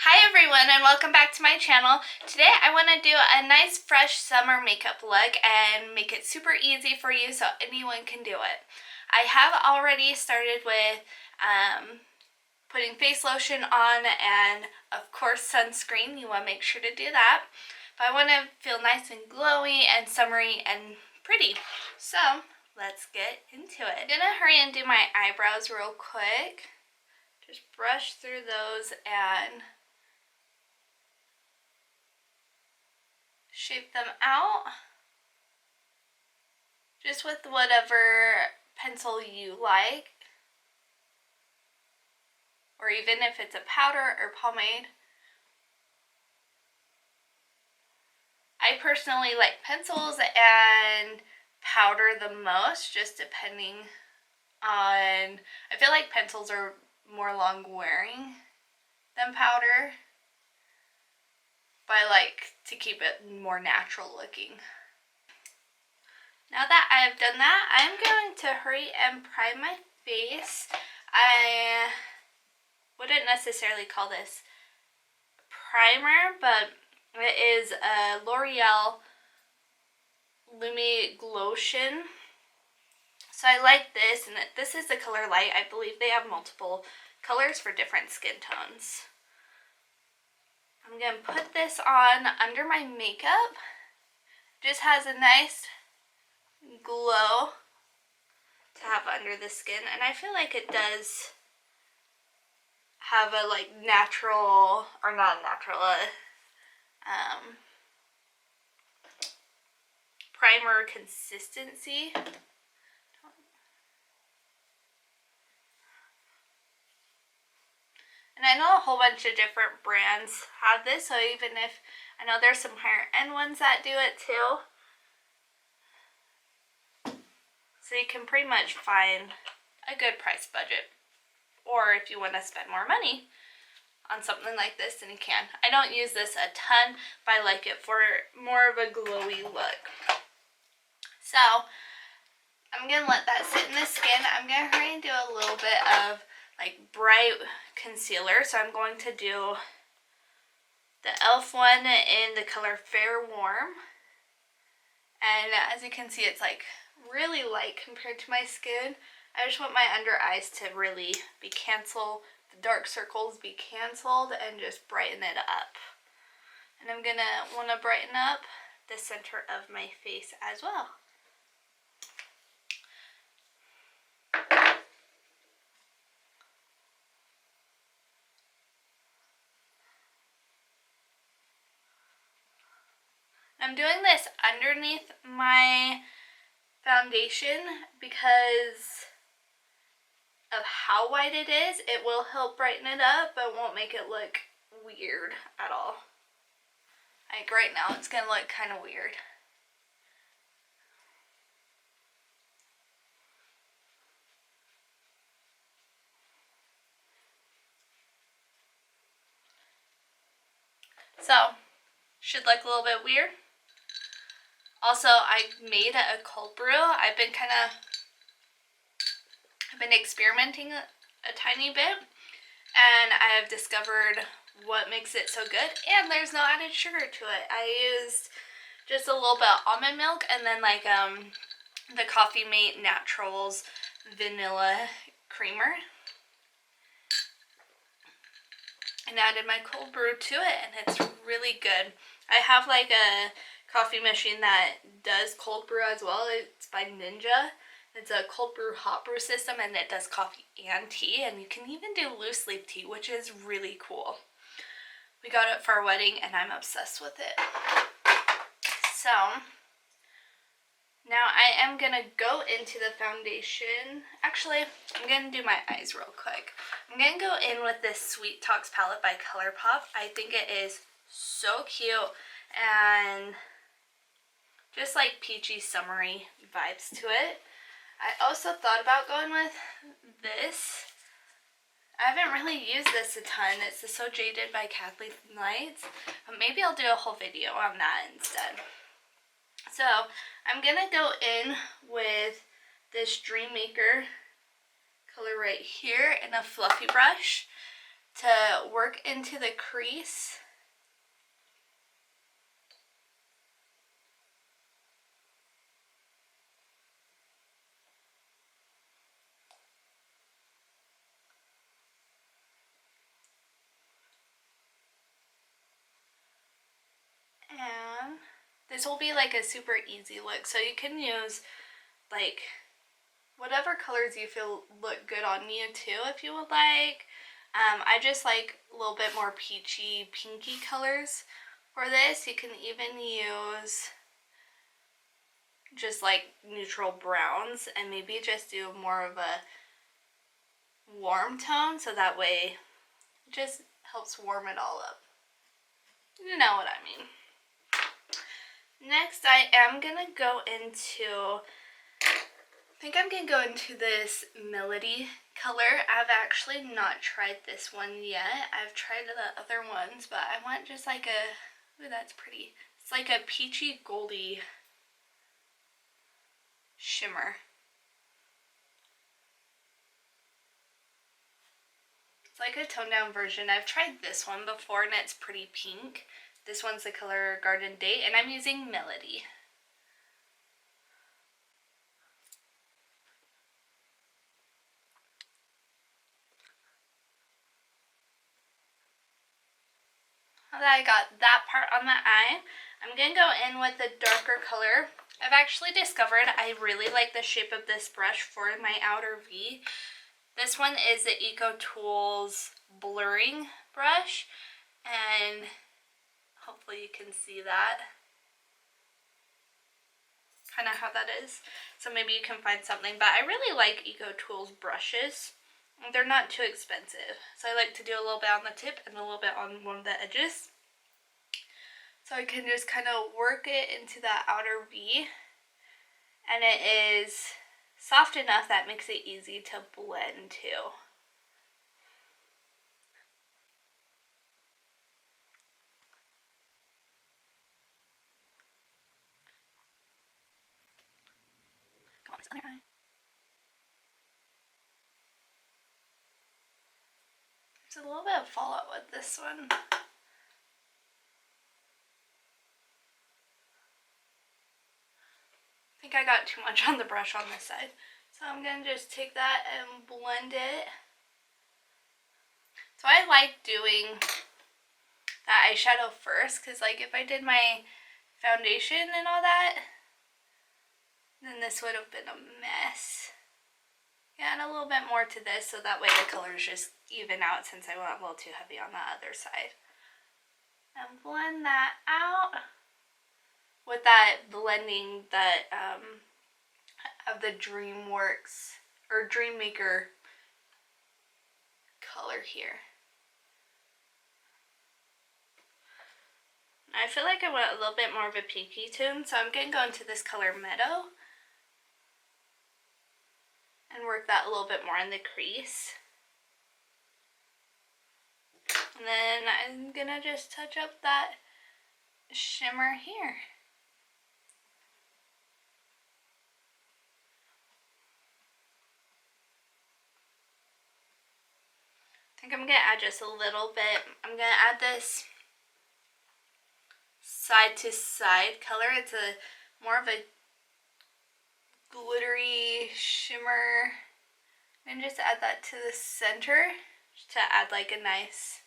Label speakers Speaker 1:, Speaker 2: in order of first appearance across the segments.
Speaker 1: Hi everyone and welcome back to my channel. Today I want to do a nice fresh summer makeup look and make it super easy for you so anyone can do it. I have already started with putting face lotion on and of course sunscreen. You want to make sure to do that. But I want to feel nice and glowy and summery and pretty. So let's get into it. I'm going to hurry and do my eyebrows real quick. Just brush through those and shape them out just with whatever pencil you like, or even if it's a powder or pomade. I personally like pencils and powder the most, just depending on, I feel like pencils are more long wearing than powder, but I like to keep it more natural looking. Now that I've done that, I'm going to hurry and prime my face. I wouldn't necessarily call this primer, but it is a L'Oreal Lumi Glotion. So I like this, and this is the color Light. I believe they have multiple colors for different skin tones. I'm going to put this on under my makeup. Just has a nice glow to have under the skin, and I feel like it does have a like natural, or not natural, primer consistency. And I know a whole bunch of different brands have this, so even if, I know there's some higher end ones that do it too. So you can pretty much find a good price budget. Or if you want to spend more money on something like this, then you can. I don't use this a ton, but I like it for more of a glowy look. So I'm going to let that sit in the skin. I'm going to hurry and do a little bit of like bright concealer. So I'm going to do the e.l.f. one in the color Fair Warm. And as you can see, it's like really light compared to my skin. I just want my under eyes to really be canceled, the dark circles be canceled, and just brighten it up. And I'm going to want to brighten up the center of my face as well. I'm doing this underneath my foundation because of how white it is. It will help brighten it up, but won't make it look weird at all. Like right now, it's gonna look kind of weird. So, should look a little bit weird. Also, I made a cold brew. I've been experimenting a tiny bit, and I have discovered what makes it so good, and there's no added sugar to it. I used just a little bit of almond milk and then like the Coffee Mate Naturals vanilla creamer, and added my cold brew to it, and it's really good. I have like a coffee machine that does cold brew as well. It's by Ninja. It's a cold brew hot brew system, and it does coffee and tea, and you can even do loose leaf tea, which is really cool. We got it for our wedding, and I'm obsessed with it. So now I am going to go into the foundation. Actually, I'm going to do my eyes real quick. I'm going to go in with this Sweet Talks palette by ColourPop. I think it is so cute and just like peachy summery vibes to it. I also thought about going with this. I haven't really used this a ton. It's the So Jaded by Kathleen Lights, but maybe I'll do a whole video on that instead. So I'm going to go in with this Dreammaker color right here in a fluffy brush to work work into the crease. And this will be like a super easy look, so you can use like whatever colors you feel look good on you too if you would like. I just like a little bit more peachy, pinky colors for this. You can even use just like neutral browns and maybe just do more of a warm tone, so that way it just helps warm it all up. You know what I mean. Next, I am gonna go into, I think I'm gonna go into this Melody color. I've actually not tried this one yet. I've tried the other ones, but I want just like a, ooh, that's pretty. It's like a peachy goldy shimmer. It's like a toned down version. I've tried this one before and it's pretty pink. This one's the color Garden Date and I'm using Melody. Now that I got that part on the eye, I'm going to go in with a darker color. I've actually discovered I really like the shape of this brush for my outer V. This one is the EcoTools blurring brush, and hopefully you can see that, kind of how that is. So maybe you can find something, but I really like EcoTools brushes. They're not too expensive, so I like to do a little bit on the tip and a little bit on one of the edges. So I can just kind of work it into that outer V, and it is soft enough that makes it easy to blend too. Come on, this other eye. There's a little bit of fallout with this one. I think I got too much on the brush on this side. So I'm going to just take that and blend it. So I like doing that eyeshadow first, because like if I did my foundation and all that, then this would have been a mess. Yeah, and a little bit more to this, so that way the colors just even out since I went a little too heavy on the other side. And blend that out with that blending that of the DreamWorks or Dreammaker color here. I feel like I want a little bit more of a pinky tone, so I'm going to go into this color Meadow and work that a little bit more in the crease. And then I'm going to just touch up that shimmer here. I think I'm going to add just a little bit. I'm going to add this side to side color. It's a more of a glittery shimmer. And just add that to the center to add like a nice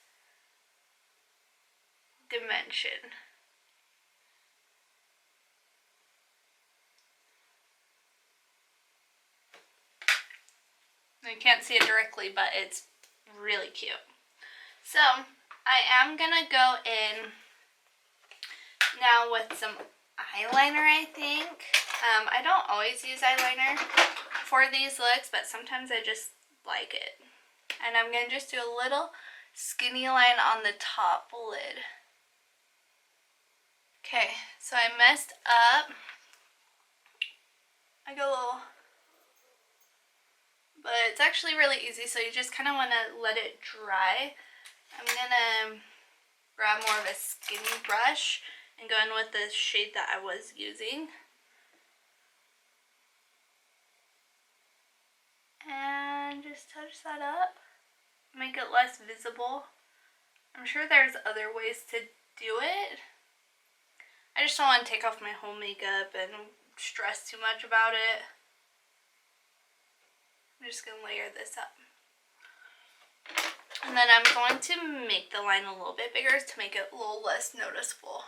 Speaker 1: dimension. You can't see it directly, but it's really cute. So I am gonna go in now with some eyeliner, I think. I don't always use eyeliner for these looks, but sometimes I just like it. And I'm gonna just do a little skinny line on the top lid. Okay, so I messed up. I got a little, but it's actually really easy, so you just kind of want to let it dry. I'm gonna grab more of a skinny brush and go in with the shade that I was using. And just touch that up, make it less visible. I'm sure there's other ways to do it. I just don't want to take off my whole makeup and stress too much about it. I'm just going to layer this up. And then I'm going to make the line a little bit bigger to make it a little less noticeable.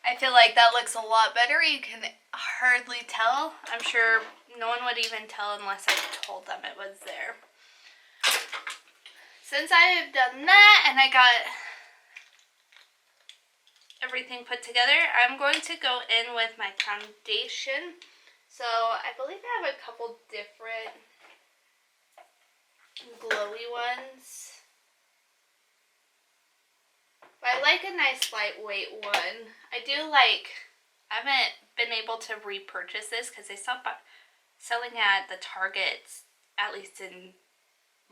Speaker 1: I feel like that looks a lot better. You can hardly tell. I'm sure no one would even tell unless I told them it was there. Since I have done that and I got everything put together, I'm going to go in with my foundation. So I believe I have a couple different glowy ones. But I like a nice lightweight one. I haven't been able to repurchase this because they stopped selling at the Targets, at least in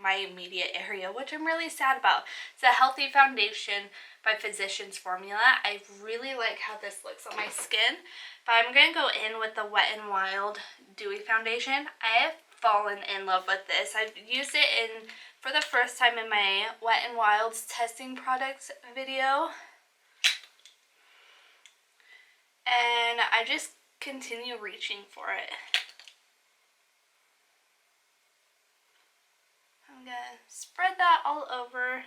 Speaker 1: my immediate area, which I'm really sad about. It's a Healthy Foundation by Physicians Formula. I really like how this looks on my skin, but I'm going to go in with the Wet n Wild Dewy Foundation. I have fallen in love with this. I've used it for the first time in my Wet n Wild's testing products video. And I just continue reaching for it. I'm going to spread that all over.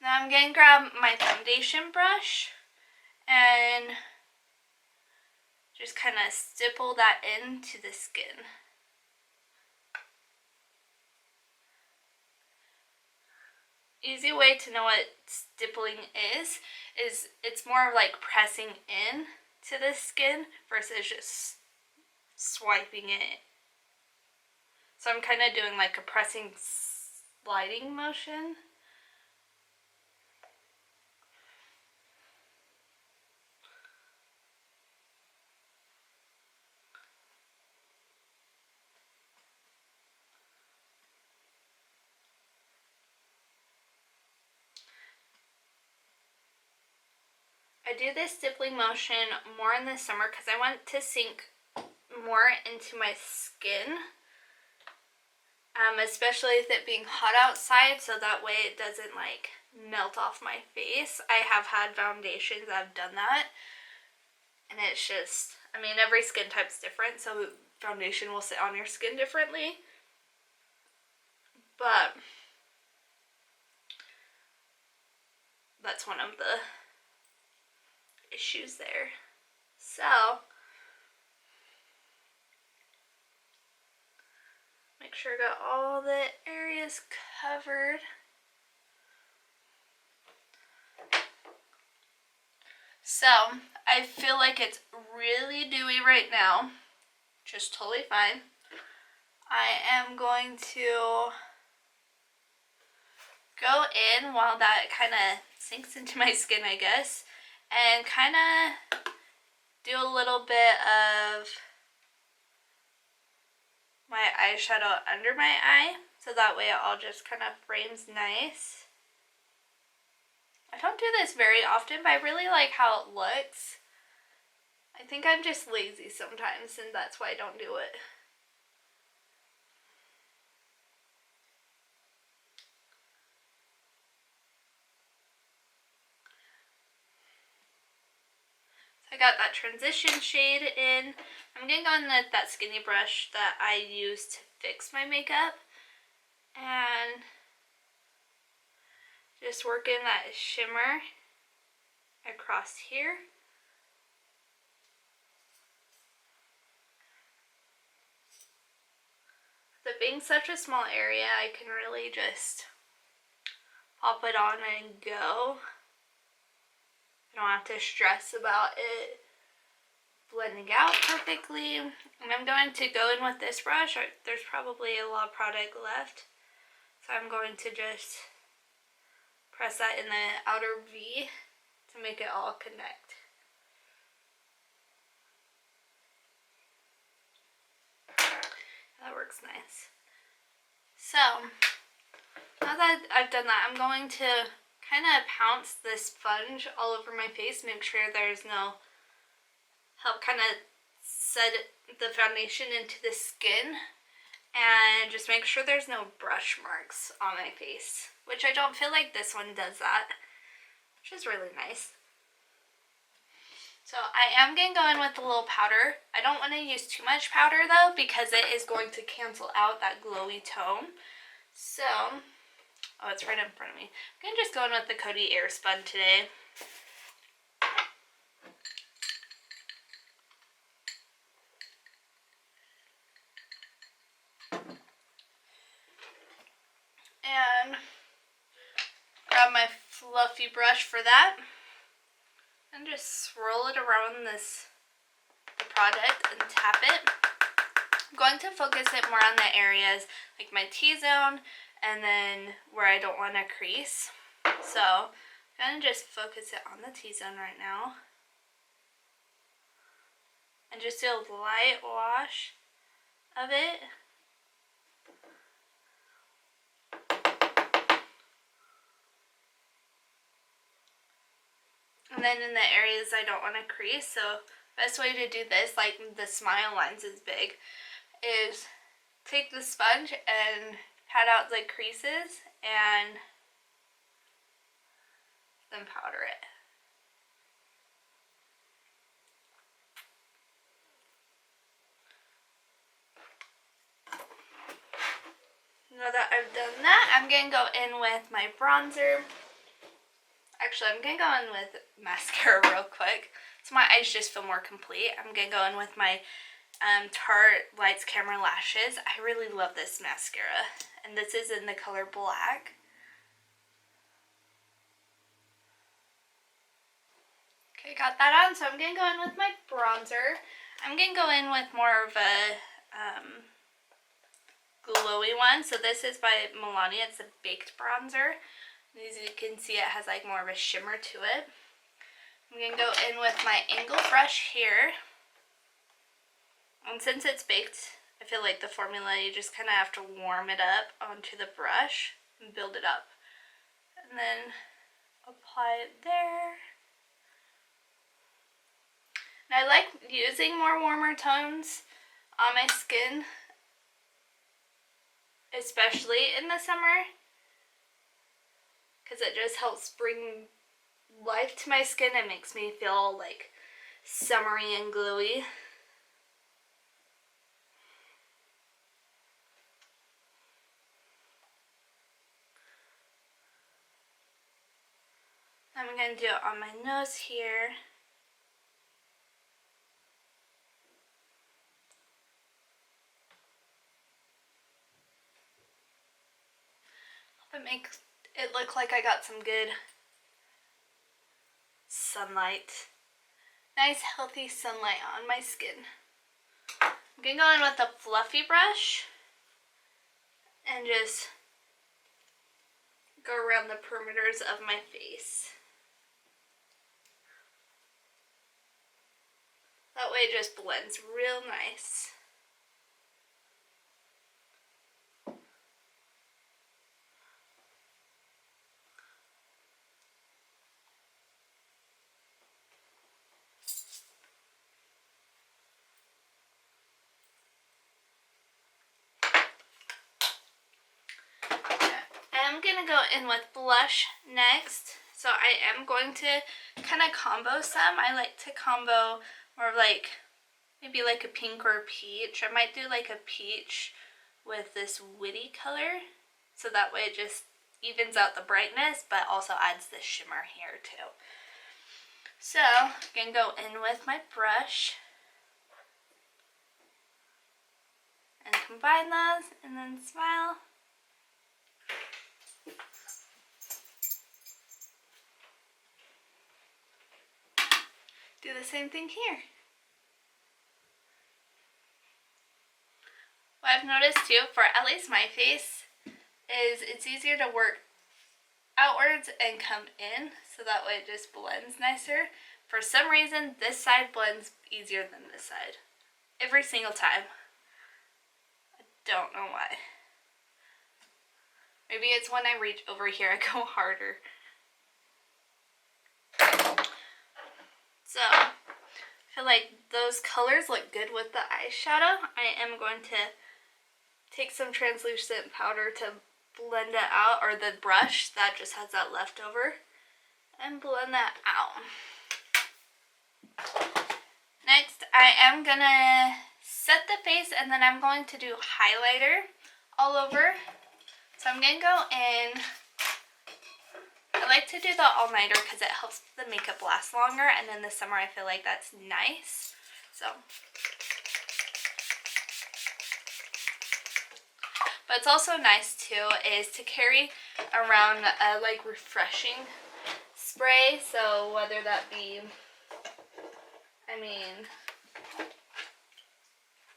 Speaker 1: Now I'm going to grab my foundation brush and just kind of stipple that into the skin. Easy way to know what stippling is it's more of like pressing in to the skin versus just swiping it. So I'm kind of doing like a pressing sliding motion. I do this stippling motion more in the summer because I want to sink more into my skin, especially with it being hot outside, so that way it doesn't like melt off my face. I have had foundations that have done that, and it's just, I mean, every skin type's different, so foundation will sit on your skin differently, but that's one of the issues there. So make sure I got all the areas covered. So I feel like it's really dewy right now, which is totally fine. I am going to go in while that kind of sinks into my skin, I guess, and kind of do a little bit of my eyeshadow under my eye, so that way it all just kind of frames nice. I don't do this very often, but I really like how it looks. I think I'm just lazy sometimes, and that's why I don't do it. I got that transition shade in. I'm going to go in with that skinny brush that I use to fix my makeup. And just work in that shimmer across here. With it being such a small area, I can really just pop it on and go. I don't have to stress about it blending out perfectly. And I'm going to go in with this brush. There's probably a lot of product left, so I'm going to just press that in the outer V to make it all connect. works nice. So, now that I've done that, I'm going to kind of pounce this sponge all over my face, make sure there's no, help kind of set the foundation into the skin, and just make sure there's no brush marks on my face, which I don't feel like this one does that, which is really nice. So I am going to go in with a little powder. I don't want to use too much powder though, because it is going to cancel out that glowy tone. So, oh, it's right in front of me. I'm going to just go in with the Coty Airspun today. And grab my fluffy brush for that. And just swirl it around the product and tap it. I'm going to focus it more on the areas like my T-zone and then where I don't want to crease. So I'm going to just focus it on the T-zone right now. And just do a light wash of it. And then in the areas I don't want to crease, so best way to do this, like the smile lines is big, is take the sponge and pat out the creases and then powder it. Now that I've done that, I'm going to go in with my bronzer. Actually, I'm going to go in with mascara real quick, so my eyes just feel more complete. I'm going to go in with my Tarte Lights Camera Lashes. I really love this mascara, and this is in the color black. Okay, got that on, so I'm going to go in with my bronzer. I'm going to go in with more of a glowy one. So this is by Milani. It's a baked bronzer. As you can see, it has like more of a shimmer to it. I'm going to go in with my angle brush here. And since it's baked, I feel like the formula, you just kind of have to warm it up onto the brush and build it up. And then apply it there. And I like using more warmer tones on my skin, especially in the summer, because it just helps bring life to my skin and makes me feel like summery and glowy. I'm going to do it on my nose here. It makes it look like I got some good sunlight. Nice healthy sunlight on my skin. I'm going to go in with a fluffy brush and just go around the perimeters of my face. That way it just blends real nice. I'm going to go in with blush next. So I am going to kind of combo some. I like to combo more like maybe like a pink or a peach. I might do like a peach with this witty color. So that way it just evens out the brightness but also adds the shimmer here too. So I'm going to go in with my brush and combine those and then smile. Do the same thing here. What I've noticed too, for at least my face, is it's easier to work outwards and come in, so that way it just blends nicer. For some reason, this side blends easier than this side. Every single time. I don't know why. Maybe it's when I reach over here, I go harder. So, I feel like those colors look good with the eyeshadow. I am going to take some translucent powder to blend it out, or the brush that just has that leftover, and blend that out. Next, I am gonna set the face, and then I'm going to do highlighter all over. So I'm gonna go in. I like to do the all-nighter because it helps the makeup last longer, and in the summer I feel like that's nice. So, but it's also nice too is to carry around a like refreshing spray. So whether that be, I mean,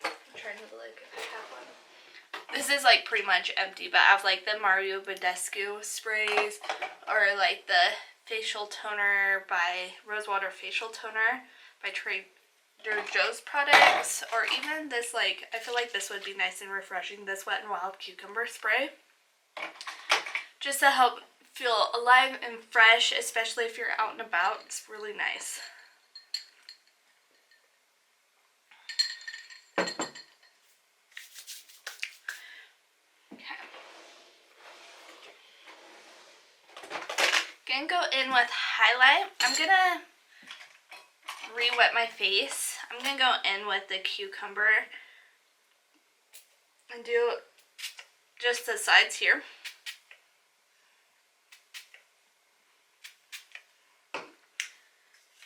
Speaker 1: I'm trying to look if I have one. This is like pretty much empty, but I have like the Mario Badescu sprays, or like the facial toner by Rosewater Facial Toner by Trader Joe's products, or even this, like, I feel like this would be nice and refreshing, this Wet n Wild Cucumber Spray. Just to help feel alive and fresh, especially if you're out and about. It's really nice. Gonna go in with highlight. I'm gonna re-wet my face. I'm gonna go in with the cucumber and do just the sides here.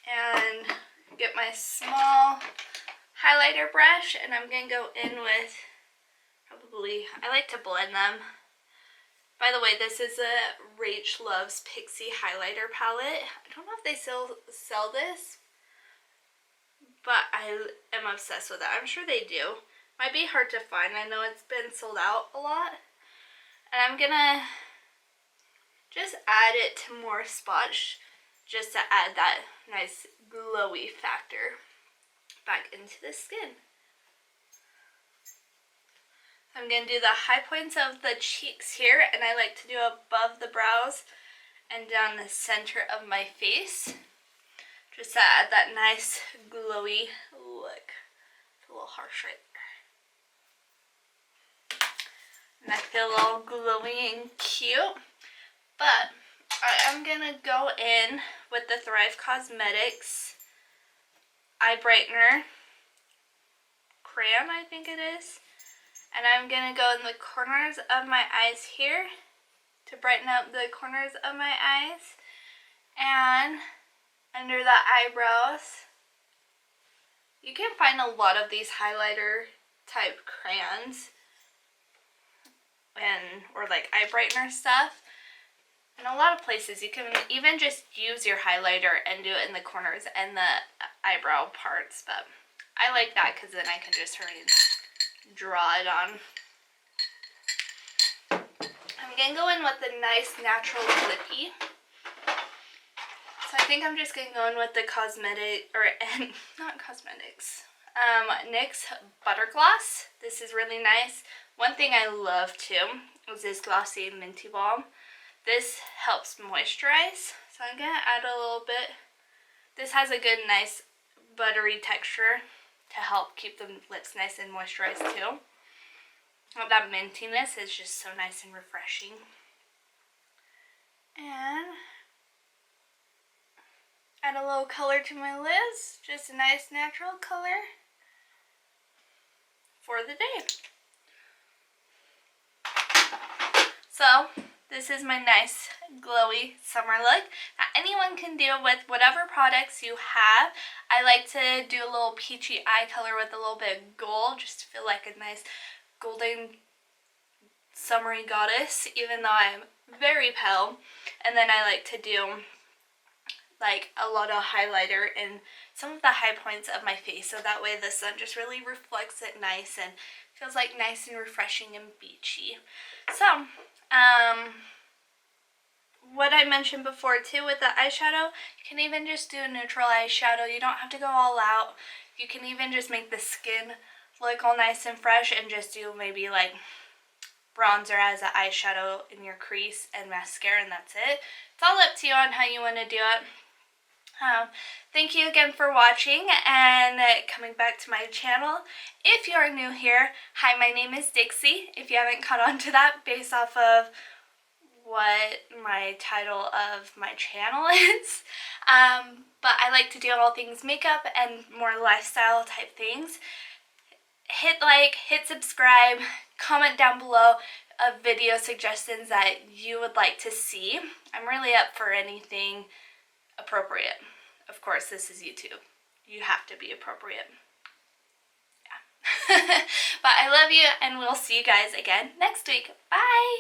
Speaker 1: And get my small highlighter brush, and I'm gonna go in with probably, I like to blend them. By the way, this is a Rach Loves Pixie highlighter palette. I don't know if they still sell this, but I am obsessed with it. I'm sure they do. Might be hard to find. I know it's been sold out a lot. And I'm gonna just add it to more spots, just to add that nice glowy factor back into the skin. I'm going to do the high points of the cheeks here, and I like to do above the brows and down the center of my face, just to add that nice glowy look. It's a little harsh right there. And I feel a little glowy and cute, but I am going to go in with the Thrive Cosmetics Eye Brightener Crayon, I think it is. And I'm going to go in the corners of my eyes here to brighten up the corners of my eyes. And under the eyebrows. You can find a lot of these highlighter type crayons or like eye brightener stuff. In a lot of places you can even just use your highlighter and do it in the corners and the eyebrow parts. But I like that because then I can just hurry and draw it on. I'm going to go in with the nice natural lippy. So I think I'm just going to go in with the NYX Butter Gloss. This is really nice. One thing I love too is this Glossy Minty Balm. This helps moisturize. So I'm going to add a little bit. This has a good, nice, buttery texture to help keep the lips nice and moisturized too. That mintiness is just so nice and refreshing. And add a little color to my lips. Just a nice natural color for the day. So this is my nice glowy summer look that anyone can do with whatever products you have. I like to do a little peachy eye color with a little bit of gold, just to feel like a nice golden summery goddess, even though I'm very pale. And then I like to do like a lot of highlighter in some of the high points of my face, so that way the sun just really reflects it nice and feels like nice and refreshing and beachy. So what I mentioned before too with the eyeshadow, you can even just do a neutral eyeshadow. You don't have to go all out. You can even just make the skin look all nice and fresh and just do maybe like bronzer as an eyeshadow in your crease and mascara, and that's it. It's all up to you on how you want to do it. Thank you again for watching and coming back to my channel. If you are new here, hi, my name is Dixie. If you haven't caught on to that based off of what my title of my channel is. But I like to do all things makeup and more lifestyle type things. Hit like, hit subscribe, comment down below of video suggestions that you would like to see. I'm really up for anything appropriate. Of course, this is YouTube. You have to be appropriate. Yeah. But I love you, and we'll see you guys again next week. Bye!